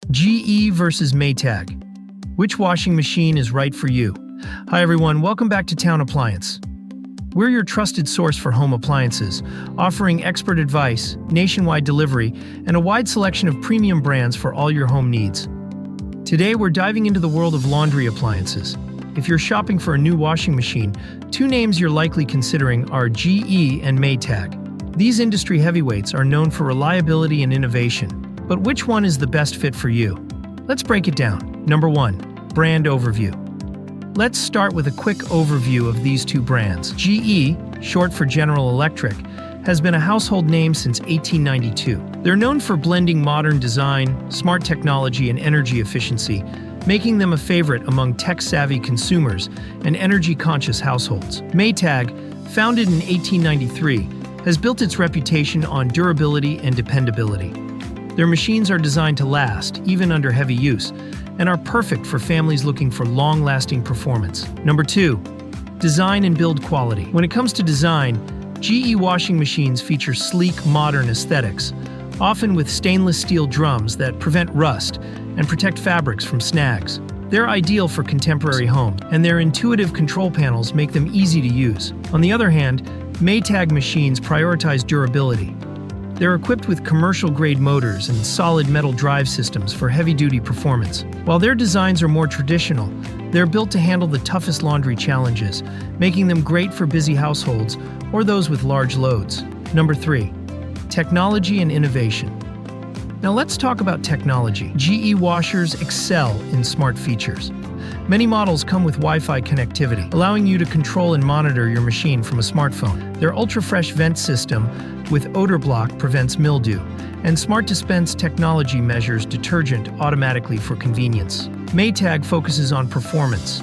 GE versus Maytag. Which washing machine is right for you? Hi everyone, welcome back to Town Appliance. We're your trusted source for home appliances, offering expert advice, nationwide delivery, and a wide selection of premium brands for all your home needs. Today we're diving into the world of laundry appliances. If you're shopping for a new washing machine, two names you're likely considering are GE and Maytag. These industry heavyweights are known for reliability and innovation. But which one is the best fit for you? Let's break it down. Number 1. Brand overview. Let's start with a quick overview of these two brands. GE, short for General Electric, has been a household name since 1892. They're known for blending modern design, smart technology, and energy efficiency, making them a favorite among tech-savvy consumers and energy-conscious households. Maytag, founded in 1893, has built its reputation on durability and dependability. Their machines are designed to last, even under heavy use, and are perfect for families looking for long-lasting performance. Number 2. Design and build quality. When it comes to design, GE washing machines feature sleek, modern aesthetics, often with stainless steel drums that prevent rust and protect fabrics from snags. They're ideal for contemporary homes, and their intuitive control panels make them easy to use. On the other hand, Maytag machines prioritize durability. They're equipped with commercial-grade motors and solid metal drive systems for heavy-duty performance. While their designs are more traditional, they're built to handle the toughest laundry challenges, making them great for busy households or those with large loads. Number 3. Technology and innovation. Now let's talk about technology. GE washers excel in smart features. Many models come with Wi-Fi connectivity, allowing you to control and monitor your machine from a smartphone. Their ultra-fresh vent system with odor block prevents mildew, and smart dispense technology measures detergent automatically for convenience. Maytag focuses on performance.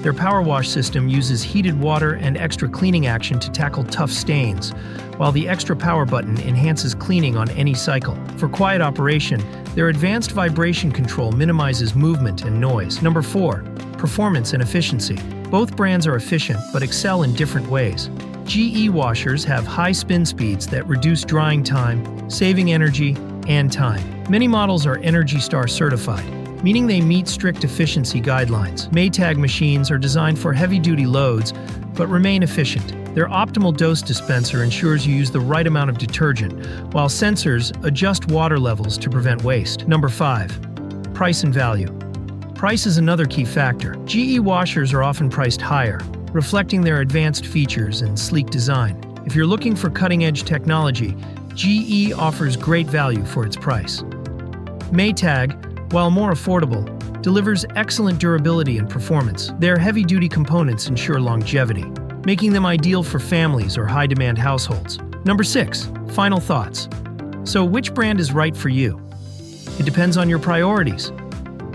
Their power wash system uses heated water and extra cleaning action to tackle tough stains, while the extra power button enhances cleaning on any cycle. For quiet operation, their advanced vibration control minimizes movement and noise. Number 4. Performance and efficiency. Both brands are efficient but excel in different ways. GE washers have high spin speeds that reduce drying time, saving energy and time. Many models are ENERGY STAR certified, meaning they meet strict efficiency guidelines. Maytag machines are designed for heavy-duty loads but remain efficient. Their optimal dose dispenser ensures you use the right amount of detergent, while sensors adjust water levels to prevent waste. Number 5. Price and value. Price is another key factor. GE washers are often priced higher, reflecting their advanced features and sleek design. If you're looking for cutting-edge technology, GE offers great value for its price. Maytag, while more affordable, delivers excellent durability and performance. Their heavy-duty components ensure longevity, making them ideal for families or high-demand households. Number 6. Final thoughts. So which brand is right for you? It depends on your priorities.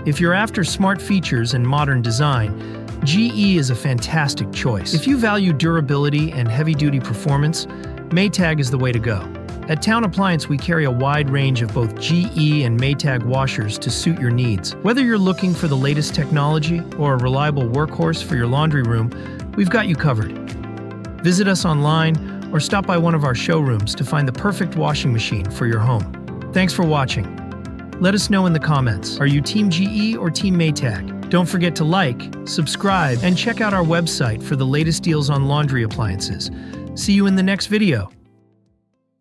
If you're after smart features and modern design, GE is a fantastic choice. If you value durability and heavy-duty performance, Maytag is the way to go. At Town Appliance, we carry a wide range of both GE and Maytag washers to suit your needs. Whether you're looking for the latest technology or a reliable workhorse for your laundry room, we've got you covered. Visit us online or stop by one of our showrooms to find the perfect washing machine for your home. Thanks for watching. Let us know in the comments, are you Team GE or Team Maytag? Don't forget to like, subscribe, and check out our website for the latest deals on laundry appliances. See you in the next video.